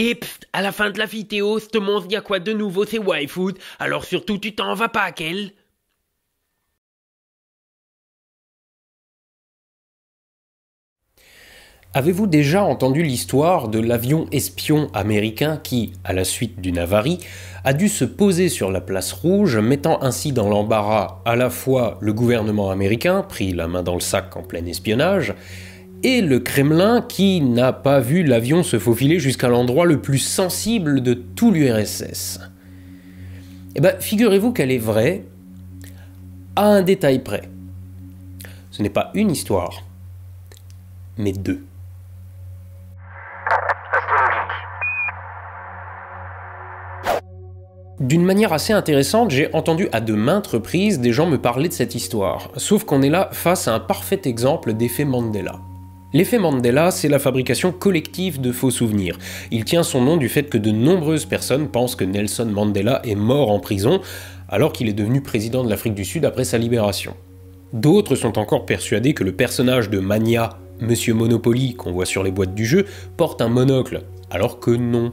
Et pfft, à la fin de la vidéo, ce monstre y a quoi de nouveau, c'est Waifood, alors surtout tu t'en vas pas, Kel. Avez-vous déjà entendu l'histoire de l'avion espion américain qui, à la suite d'une avarie, a dû se poser sur la place rouge, mettant ainsi dans l'embarras à la fois le gouvernement américain, pris la main dans le sac en plein espionnage, et le Kremlin qui n'a pas vu l'avion se faufiler jusqu'à l'endroit le plus sensible de tout l'URSS. Eh bien, figurez-vous qu'elle est vraie, à un détail près. Ce n'est pas une histoire, mais deux. D'une manière assez intéressante, j'ai entendu à de maintes reprises des gens me parler de cette histoire, sauf qu'on est là face à un parfait exemple d'effet Mandela. L'effet Mandela, c'est la fabrication collective de faux souvenirs. Il tient son nom du fait que de nombreuses personnes pensent que Nelson Mandela est mort en prison, alors qu'il est devenu président de l'Afrique du Sud après sa libération. D'autres sont encore persuadés que le personnage de Mania, Monsieur Monopoly, qu'on voit sur les boîtes du jeu, porte un monocle, alors que non.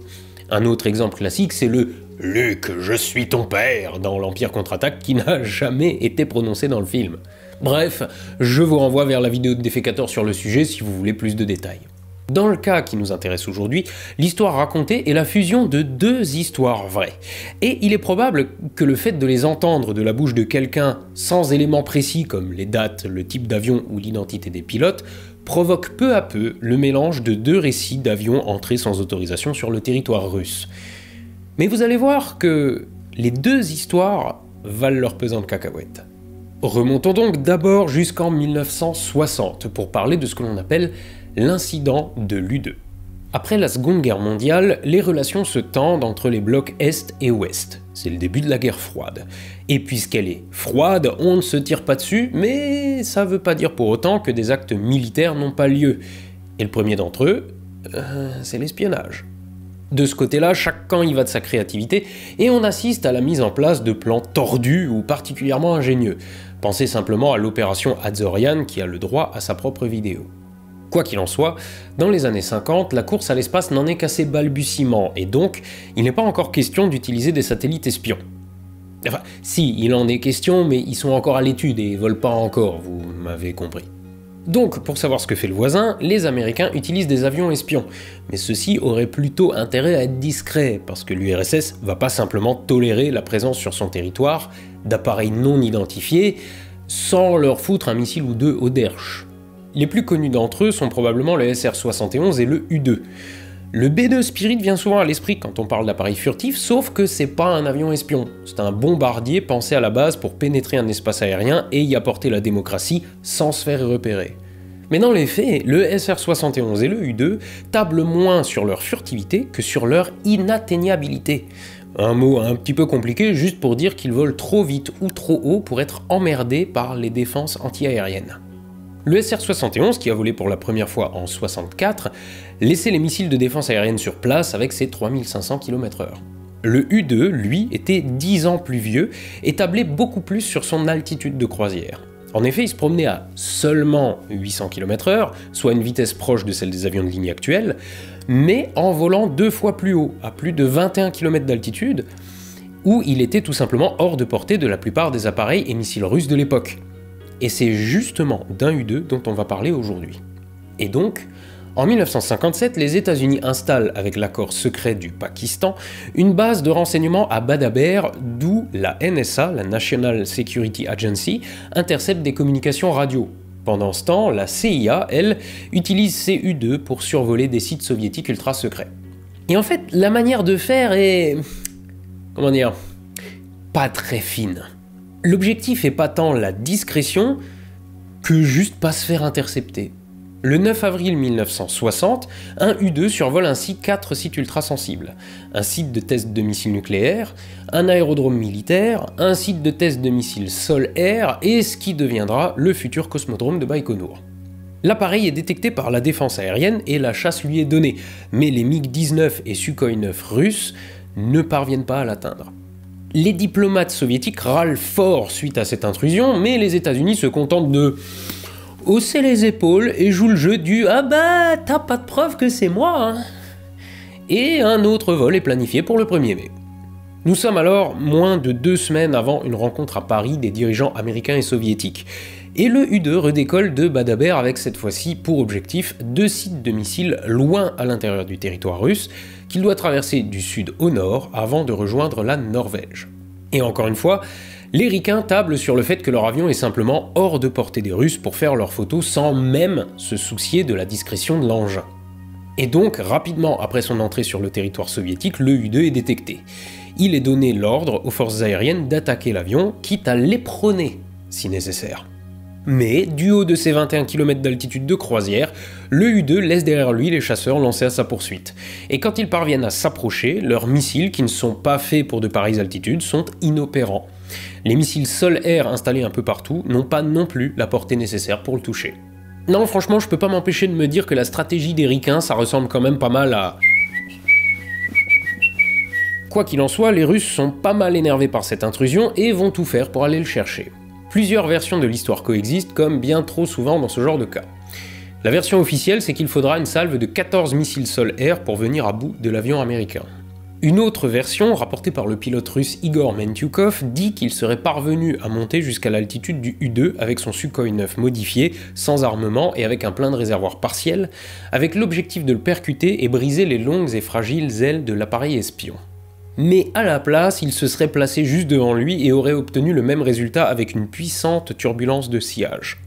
Un autre exemple classique, c'est le « Luke, je suis ton père » dans l'Empire contre-attaque qui n'a jamais été prononcé dans le film. Bref, je vous renvoie vers la vidéo de Defecator sur le sujet si vous voulez plus de détails. Dans le cas qui nous intéresse aujourd'hui, l'histoire racontée est la fusion de deux histoires vraies. Et il est probable que le fait de les entendre de la bouche de quelqu'un sans éléments précis comme les dates, le type d'avion ou l'identité des pilotes, provoque peu à peu le mélange de deux récits d'avions entrés sans autorisation sur le territoire russe. Mais vous allez voir que les deux histoires valent leur pesant de cacahuètes. Remontons donc d'abord jusqu'en 1960 pour parler de ce que l'on appelle l'incident de l'U-2. Après la Seconde Guerre mondiale, les relations se tendent entre les blocs Est et Ouest. C'est le début de la guerre froide. Et puisqu'elle est froide, on ne se tire pas dessus, mais ça veut pas dire pour autant que des actes militaires n'ont pas lieu. Et le premier d'entre eux, c'est l'espionnage. De ce côté-là, chaque camp y va de sa créativité, et on assiste à la mise en place de plans tordus ou particulièrement ingénieux. Pensez simplement à l'opération Azorian qui a le droit à sa propre vidéo. Quoi qu'il en soit, dans les années 50, la course à l'espace n'en est qu'à ses balbutiements, et donc il n'est pas encore question d'utiliser des satellites espions. Enfin, si, il en est question, mais ils sont encore à l'étude et volent pas encore, vous m'avez compris. Donc, pour savoir ce que fait le voisin, les Américains utilisent des avions espions, mais ceux-ci auraient plutôt intérêt à être discrets, parce que l'URSS va pas simplement tolérer la présence sur son territoire d'appareils non identifiés, sans leur foutre un missile ou deux au derche. Les plus connus d'entre eux sont probablement le SR-71 et le U-2. Le B-2 Spirit vient souvent à l'esprit quand on parle d'appareils furtifs, sauf que c'est pas un avion espion. C'est un bombardier pensé à la base pour pénétrer un espace aérien et y apporter la démocratie sans se faire repérer. Mais dans les faits, le SR-71 et le U-2 tablent moins sur leur furtivité que sur leur inatteignabilité. Un mot un petit peu compliqué juste pour dire qu'ils volent trop vite ou trop haut pour être emmerdés par les défenses antiaériennes. Le SR-71, qui a volé pour la première fois en 1964, laissait les missiles de défense aérienne sur place avec ses 3500 km/h. Le U-2, lui, était 10 ans plus vieux et tablait beaucoup plus sur son altitude de croisière. En effet, il se promenait à seulement 800 km/h, soit une vitesse proche de celle des avions de ligne actuels, mais en volant 2 fois plus haut, à plus de 21 km d'altitude, où il était tout simplement hors de portée de la plupart des appareils et missiles russes de l'époque. Et c'est justement d'un U-2 dont on va parler aujourd'hui. Et donc, en 1957, les États-Unis installent, avec l'accord secret du Pakistan, une base de renseignement à Badaber, d'où la NSA, la National Security Agency, intercepte des communications radio. Pendant ce temps, la CIA, elle, utilise ces U-2 pour survoler des sites soviétiques ultra secrets. Et en fait, la manière de faire est... comment dire, pas très fine. L'objectif est pas tant la discrétion que juste pas se faire intercepter. Le 9 avril 1960, un U-2 survole ainsi 4 sites ultra-sensibles. Un site de test de missiles nucléaires, un aérodrome militaire, un site de test de missiles sol-air et ce qui deviendra le futur cosmodrome de Baïkonour. L'appareil est détecté par la défense aérienne et la chasse lui est donnée, mais les MiG-19 et Sukhoi 9 russes ne parviennent pas à l'atteindre. Les diplomates soviétiques râlent fort suite à cette intrusion, mais les États-Unis se contentent de hausser les épaules et jouent le jeu du « Ah bah, t'as pas de preuve que c'est moi hein !» et un autre vol est planifié pour le 1er mai. Nous sommes alors moins de 2 semaines avant une rencontre à Paris des dirigeants américains et soviétiques, et le U-2 redécolle de Badaber avec cette fois-ci pour objectif 2 sites de missiles loin à l'intérieur du territoire russe, qu'il doit traverser du sud au nord avant de rejoindre la Norvège. Et encore une fois, les Ricains tablent sur le fait que leur avion est simplement hors de portée des Russes pour faire leurs photos sans même se soucier de la discrétion de l'engin. Et donc, rapidement après son entrée sur le territoire soviétique, le U-2 est détecté. Il est donné l'ordre aux forces aériennes d'attaquer l'avion, quitte à l'éperonner si nécessaire. Mais, du haut de ses 21 km d'altitude de croisière, le U-2 laisse derrière lui les chasseurs lancés à sa poursuite. Et quand ils parviennent à s'approcher, leurs missiles, qui ne sont pas faits pour de pareilles altitudes, sont inopérants. Les missiles sol-air installés un peu partout n'ont pas non plus la portée nécessaire pour le toucher. Non, franchement, je peux pas m'empêcher de me dire que la stratégie des Ricains, ça ressemble quand même pas mal à... Quoi qu'il en soit, les Russes sont pas mal énervés par cette intrusion et vont tout faire pour aller le chercher. Plusieurs versions de l'histoire coexistent, comme bien trop souvent dans ce genre de cas. La version officielle, c'est qu'il faudra une salve de 14 missiles sol-air pour venir à bout de l'avion américain. Une autre version, rapportée par le pilote russe Igor Mentyukov, dit qu'il serait parvenu à monter jusqu'à l'altitude du U-2 avec son Sukhoi 9 modifié, sans armement et avec un plein de réservoir partiel, avec l'objectif de le percuter et briser les longues et fragiles ailes de l'appareil espion. Mais à la place, il se serait placé juste devant lui et aurait obtenu le même résultat avec une puissante turbulence de sillage.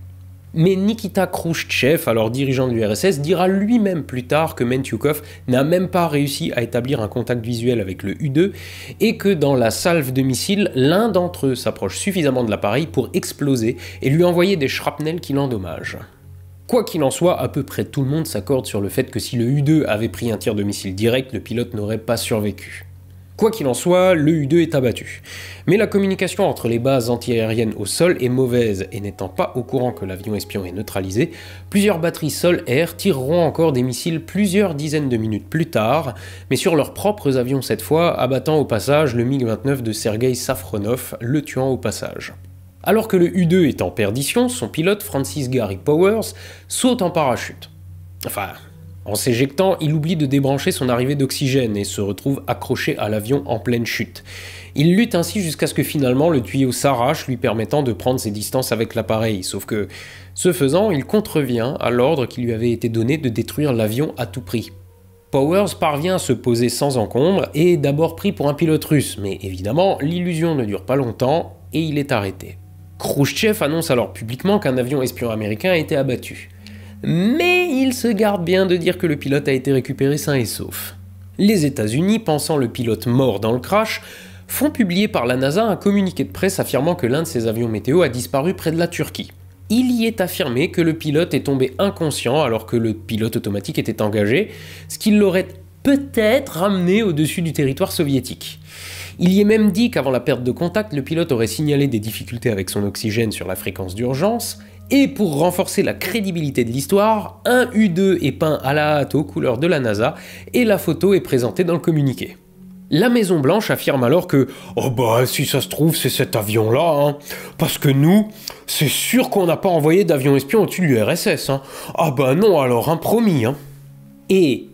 Mais Nikita Khrouchtchev, alors dirigeant de l'URSS, dira lui-même plus tard que Mentyukov n'a même pas réussi à établir un contact visuel avec le U-2 et que dans la salve de missiles, l'un d'entre eux s'approche suffisamment de l'appareil pour exploser et lui envoyer des shrapnels qui l'endommagent. Quoi qu'il en soit, à peu près tout le monde s'accorde sur le fait que si le U-2 avait pris un tir de missile direct, le pilote n'aurait pas survécu. Quoi qu'il en soit, le U-2 est abattu. Mais la communication entre les bases antiaériennes au sol est mauvaise, et n'étant pas au courant que l'avion espion est neutralisé, plusieurs batteries sol-air tireront encore des missiles plusieurs dizaines de minutes plus tard, mais sur leurs propres avions cette fois, abattant au passage le MiG-29 de Sergei Safronov, le tuant au passage. Alors que le U-2 est en perdition, son pilote Francis Gary Powers saute en parachute. Enfin... En s'éjectant, il oublie de débrancher son arrivée d'oxygène et se retrouve accroché à l'avion en pleine chute. Il lutte ainsi jusqu'à ce que finalement le tuyau s'arrache, lui permettant de prendre ses distances avec l'appareil, sauf que, ce faisant, il contrevient à l'ordre qui lui avait été donné de détruire l'avion à tout prix. Powers parvient à se poser sans encombre et est d'abord pris pour un pilote russe, mais évidemment, l'illusion ne dure pas longtemps et il est arrêté. Khrouchtchev annonce alors publiquement qu'un avion espion américain a été abattu. Mais il se garde bien de dire que le pilote a été récupéré sain et sauf. Les États-Unis, pensant le pilote mort dans le crash, font publier par la NASA un communiqué de presse affirmant que l'un de ces avions météo a disparu près de la Turquie. Il y est affirmé que le pilote est tombé inconscient alors que le pilote automatique était engagé, ce qui l'aurait peut-être ramené au-dessus du territoire soviétique. Il y est même dit qu'avant la perte de contact, le pilote aurait signalé des difficultés avec son oxygène sur la fréquence d'urgence, et pour renforcer la crédibilité de l'histoire, un U-2 est peint à la hâte aux couleurs de la NASA et la photo est présentée dans le communiqué. La Maison Blanche affirme alors que « Oh bah si ça se trouve c'est cet avion-là, hein, parce que nous, c'est sûr qu'on n'a pas envoyé d'avion espion au-dessus de l'URSS, hein. Ah bah non alors, hein, promis, hein. » Et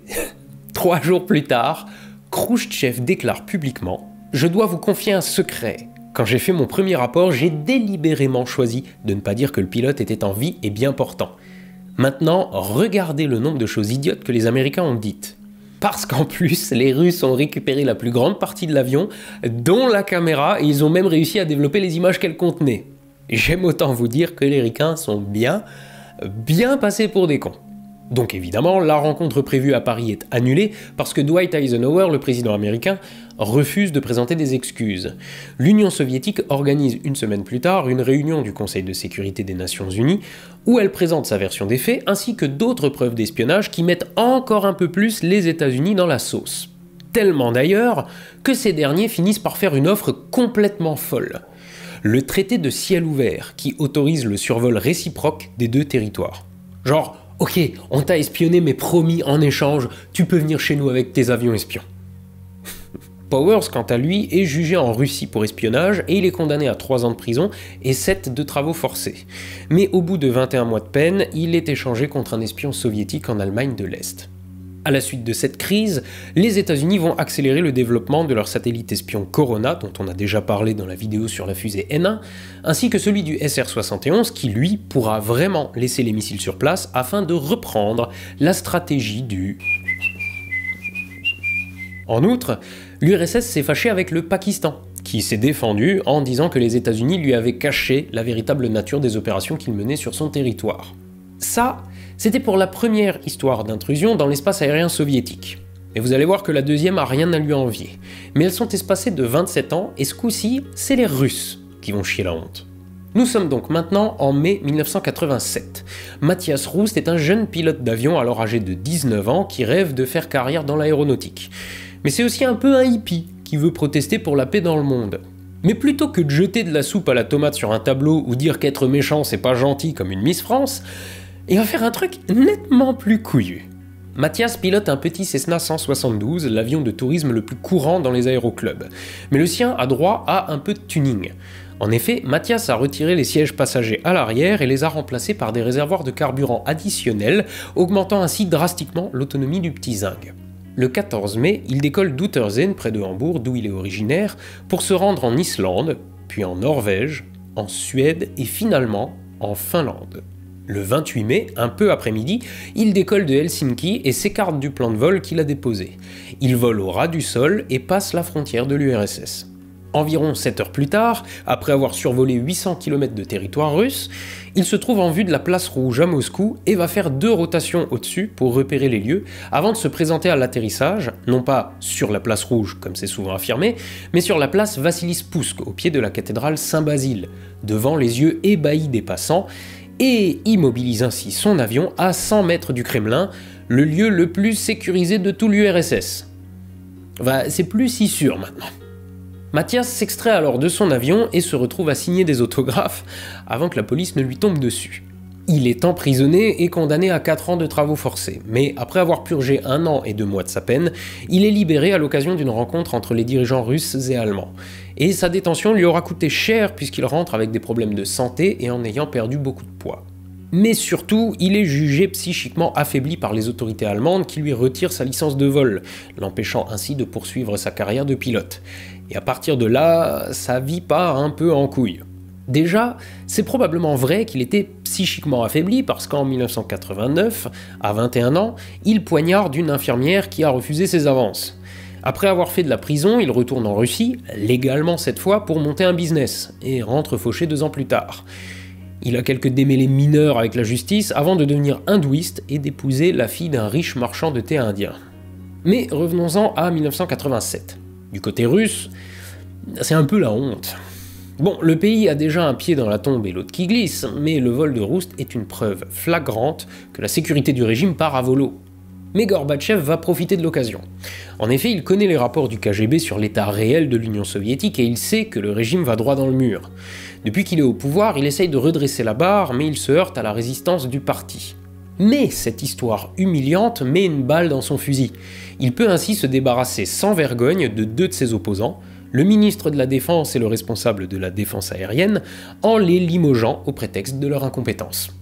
3 jours plus tard, Khrouchtchev déclare publiquement « Je dois vous confier un secret. Quand j'ai fait mon premier rapport, j'ai délibérément choisi de ne pas dire que le pilote était en vie et bien portant. Maintenant, regardez le nombre de choses idiotes que les Américains ont dites. Parce qu'en plus, les Russes ont récupéré la plus grande partie de l'avion, dont la caméra, et ils ont même réussi à développer les images qu'elle contenait. J'aime autant vous dire que les Ricains sont bien passés pour des cons. Donc évidemment, la rencontre prévue à Paris est annulée parce que Dwight Eisenhower, le président américain, refuse de présenter des excuses. L'Union soviétique organise une semaine plus tard une réunion du Conseil de sécurité des Nations Unies où elle présente sa version des faits ainsi que d'autres preuves d'espionnage qui mettent encore un peu plus les États-Unis dans la sauce. Tellement d'ailleurs que ces derniers finissent par faire une offre complètement folle. Le traité de ciel ouvert qui autorise le survol réciproque des deux territoires. Genre, ok, on t'a espionné mais promis en échange, tu peux venir chez nous avec tes avions espions. Powers, quant à lui, est jugé en Russie pour espionnage et il est condamné à 3 ans de prison et 7 de travaux forcés. Mais au bout de 21 mois de peine, il est échangé contre un espion soviétique en Allemagne de l'Est. À la suite de cette crise, les États-Unis vont accélérer le développement de leur satellite espion Corona, dont on a déjà parlé dans la vidéo sur la fusée N1, ainsi que celui du SR-71 qui, lui, pourra vraiment laisser les missiles sur place afin de reprendre la stratégie du... En outre, l'URSS s'est fâché avec le Pakistan, qui s'est défendu en disant que les États-Unis lui avaient caché la véritable nature des opérations qu'il menait sur son territoire. Ça, c'était pour la première histoire d'intrusion dans l'espace aérien soviétique. Et vous allez voir que la deuxième a rien à lui envier. Mais elles sont espacées de 27 ans, et ce coup-ci, c'est les Russes qui vont chier la honte. Nous sommes donc maintenant en mai 1987. Mathias Rust est un jeune pilote d'avion alors âgé de 19 ans qui rêve de faire carrière dans l'aéronautique. Mais c'est aussi un peu un hippie qui veut protester pour la paix dans le monde. Mais plutôt que de jeter de la soupe à la tomate sur un tableau ou dire qu'être méchant c'est pas gentil comme une Miss France, il va faire un truc nettement plus couillu. Mathias pilote un petit Cessna 172, l'avion de tourisme le plus courant dans les aéroclubs. Mais le sien a droit à un peu de tuning. En effet, Mathias a retiré les sièges passagers à l'arrière et les a remplacés par des réservoirs de carburant additionnels, augmentant ainsi drastiquement l'autonomie du petit zinc. Le 14 mai, il décolle d'Uterseen, près de Hambourg, d'où il est originaire, pour se rendre en Islande, puis en Norvège, en Suède et finalement en Finlande. Le 28 mai, un peu après-midi, il décolle de Helsinki et s'écarte du plan de vol qu'il a déposé. Il vole au ras du sol et passe la frontière de l'URSS. Environ 7 heures plus tard, après avoir survolé 800 km de territoire russe, il se trouve en vue de la place rouge à Moscou et va faire 2 rotations au-dessus pour repérer les lieux avant de se présenter à l'atterrissage, non pas sur la place rouge comme c'est souvent affirmé, mais sur la place Vassili Spousk au pied de la cathédrale Saint-Basile, devant les yeux ébahis des passants, et immobilise ainsi son avion à 100 mètres du Kremlin, le lieu le plus sécurisé de tout l'URSS. Enfin, c'est plus si sûr maintenant. Mathias s'extrait alors de son avion et se retrouve à signer des autographes avant que la police ne lui tombe dessus. Il est emprisonné et condamné à 4 ans de travaux forcés, mais après avoir purgé 1 an et 2 mois de sa peine, il est libéré à l'occasion d'une rencontre entre les dirigeants russes et allemands. Et sa détention lui aura coûté cher puisqu'il rentre avec des problèmes de santé et en ayant perdu beaucoup de poids. Mais surtout, il est jugé psychiquement affaibli par les autorités allemandes qui lui retirent sa licence de vol, l'empêchant ainsi de poursuivre sa carrière de pilote. Et à partir de là, sa vie part un peu en couille. Déjà, c'est probablement vrai qu'il était psychiquement affaibli parce qu'en 1989, à 21 ans, il poignarde une infirmière qui a refusé ses avances. Après avoir fait de la prison, il retourne en Russie, légalement cette fois, pour monter un business, et rentre fauché 2 ans plus tard. Il a quelques démêlés mineurs avec la justice avant de devenir hindouiste et d'épouser la fille d'un riche marchand de thé indien. Mais revenons-en à 1987. Du côté russe, c'est un peu la honte. Bon, le pays a déjà un pied dans la tombe et l'autre qui glisse, mais le vol de Rust est une preuve flagrante que la sécurité du régime part à volo. Mais Gorbatchev va profiter de l'occasion. En effet, il connaît les rapports du KGB sur l'état réel de l'Union soviétique et il sait que le régime va droit dans le mur. Depuis qu'il est au pouvoir, il essaye de redresser la barre, mais il se heurte à la résistance du parti. Mais cette histoire humiliante met une balle dans son fusil. Il peut ainsi se débarrasser sans vergogne de 2 de ses opposants, le ministre de la Défense et le responsable de la défense aérienne, en les limogeant au prétexte de leur incompétence.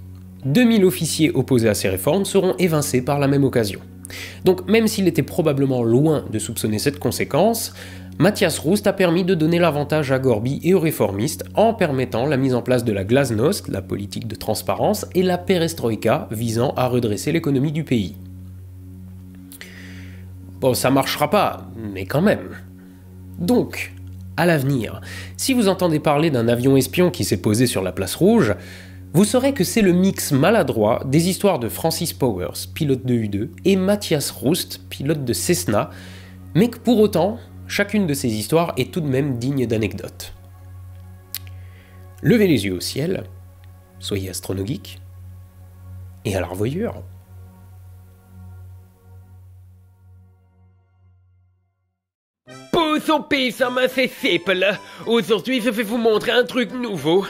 2000 officiers opposés à ces réformes seront évincés par la même occasion. Donc même s'il était probablement loin de soupçonner cette conséquence, Mathias Rust a permis de donner l'avantage à Gorby et aux réformistes en permettant la mise en place de la glasnost, la politique de transparence, et la perestroïka visant à redresser l'économie du pays. Bon, ça marchera pas, mais quand même. Donc, à l'avenir, si vous entendez parler d'un avion espion qui s'est posé sur la place rouge, vous saurez que c'est le mix maladroit des histoires de Francis Powers, pilote de U-2, et Mathias Rust, pilote de Cessna, mais que pour autant, chacune de ces histoires est tout de même digne d'anecdote. Levez les yeux au ciel, soyez astronogeek, et à la revoyure. Pousse au pays, ça m'a fait simple. Aujourd'hui, je vais vous montrer un truc nouveau.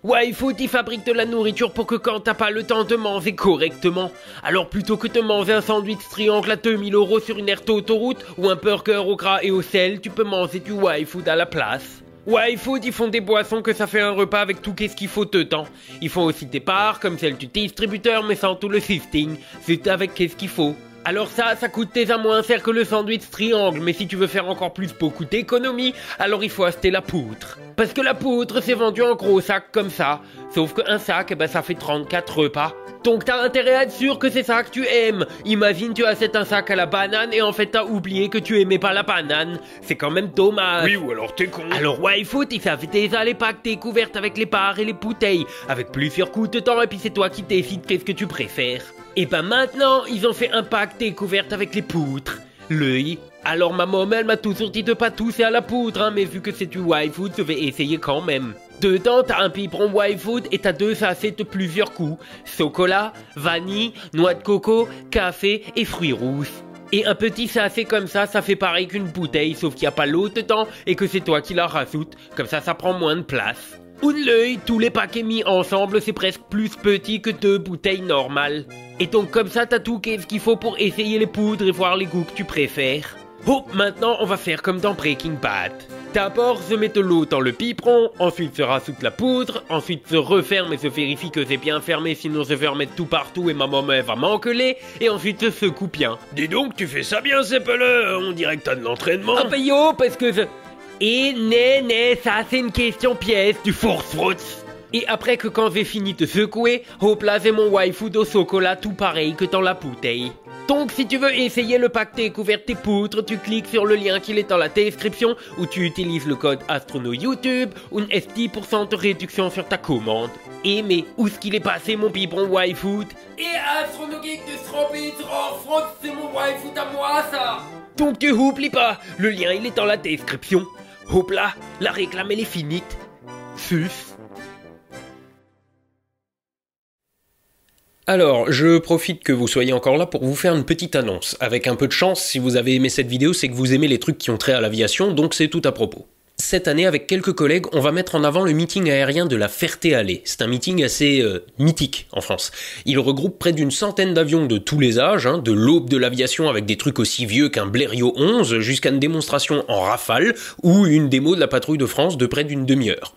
Ouais, il faut t'y fabrique de la nourriture pour que quand t'as pas le temps de manger correctement, alors plutôt que de manger un sandwich triangle à 2000 € sur une aire autoroute ou un burger au gras et au sel, tu peux manger du Y-Food à la place. Y-Food, ils font des boissons que ça fait un repas avec tout qu'est-ce qu'il faut dedans. Ils font aussi des parts comme celle du distributeur mais sans tout le sifting, c'est avec qu'est-ce qu'il faut. Alors ça coûte déjà moins cher que le sandwich triangle, mais si tu veux faire encore plus beaucoup d'économies, alors il faut acheter la poutre. Parce que la poutre, c'est vendu en gros sacs comme ça, sauf qu'un sac, ça fait 34 repas. Donc t'as intérêt à être sûr que c'est ça que tu aimes. Imagine tu achètes un sac à la banane et en fait t'as oublié que tu aimais pas la banane. C'est quand même dommage. Oui, ou alors t'es con. Alors Waifoot, ils savent déjà les packs découvertes avec les parts et les bouteilles, avec plusieurs coups de temps, et puis c'est toi qui décides qu'est-ce que tu préfères. Et maintenant, ils ont fait un pack découverte avec les poutres. L'œil. Alors ma maman, elle m'a toujours dit de pas tousser à la poudre, mais vu que c'est du Waifoot, je vais essayer quand même. Dedans, t'as un biberon Waifoot et t'as 2 sachets de plusieurs coups. Chocolat, vanille, noix de coco, café et fruits rouges. Et un petit sachet comme ça fait pareil qu'une bouteille, sauf qu'il n'y a pas l'eau dedans et que c'est toi qui la rajoutes. Comme ça prend moins de place. Ou de l'œil, tous les paquets mis ensemble, c'est presque plus petit que 2 bouteilles normales. Et donc comme ça, t'as tout ce qu'il faut pour essayer les poudres et voir les goûts que tu préfères. Oh, maintenant on va faire comme dans Breaking Bad. D'abord, se met de l'eau dans le biberon, ensuite se rajoute la poudre, ensuite se referme et se vérifie que c'est bien fermé, sinon se fait remettre tout partout et ma maman va m'engueuler, et ensuite se secoue bien. Dis donc, tu fais ça bien, Seppele, on dirait que t'as de l'entraînement. Ah bah yo, parce que je... Et ça c'est une question pièce du force. Et après que quand j'ai fini de secouer, hop là j'ai mon Waifoot au chocolat tout pareil que dans la bouteille. Donc si tu veux essayer le pack découverte des poutres, tu cliques sur le lien qui est dans la description ou tu utilises le code Astrono YouTube ou une 10% de réduction sur ta commande. Et mais où est-ce qu'il est passé mon biberon Waifoot? Et Astrono Geek de Stropitz, oh France, c'est mon Waifoot à moi ça. Donc tu oublies pas, le lien il est dans la description. Hop là, la réclame elle est finie. Sus. Alors, je profite que vous soyez encore là pour vous faire une petite annonce. Avec un peu de chance, si vous avez aimé cette vidéo, c'est que vous aimez les trucs qui ont trait à l'aviation, donc c'est tout à propos. Cette année, avec quelques collègues, on va mettre en avant le meeting aérien de la Ferté-Alais. C'est un meeting assez mythique en France. Il regroupe près d'une centaine d'avions de tous les âges, de l'aube de l'aviation avec des trucs aussi vieux qu'un Blériot 11, jusqu'à une démonstration en Rafale, ou une démo de la patrouille de France de près d'une demi-heure.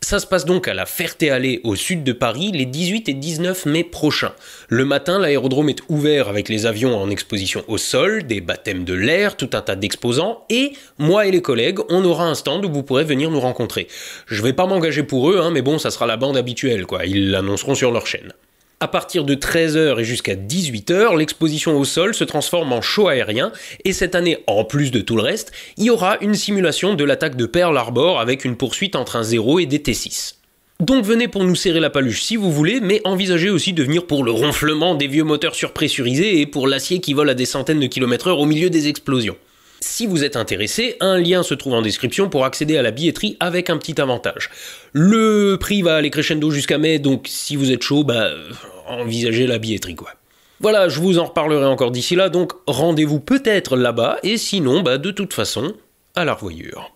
Ça se passe donc à la Ferté-Alais au sud de Paris les 18 et 19 mai prochains. Le matin, l'aérodrome est ouvert avec les avions en exposition au sol, des baptêmes de l'air, tout un tas d'exposants, et moi et les collègues, on aura un stand où vous pourrez venir nous rencontrer. Je vais pas m'engager pour eux, mais bon, ça sera la bande habituelle, quoi. Ils l'annonceront sur leur chaîne. À partir de 13h et jusqu'à 18h, l'exposition au sol se transforme en show aérien, et cette année, en plus de tout le reste, il y aura une simulation de l'attaque de Pearl Harbor avec une poursuite entre un Zéro et des T-6. Donc venez pour nous serrer la paluche si vous voulez, mais envisagez aussi de venir pour le ronflement des vieux moteurs surpressurisés et pour l'acier qui vole à des centaines de km/h au milieu des explosions. Si vous êtes intéressé, un lien se trouve en description pour accéder à la billetterie avec un petit avantage. Le prix va aller crescendo jusqu'à mai, donc si vous êtes chaud, envisagez la billetterie quoi. Voilà, je vous en reparlerai encore d'ici là, donc rendez-vous peut-être là-bas, et sinon, de toute façon, à la revoyure.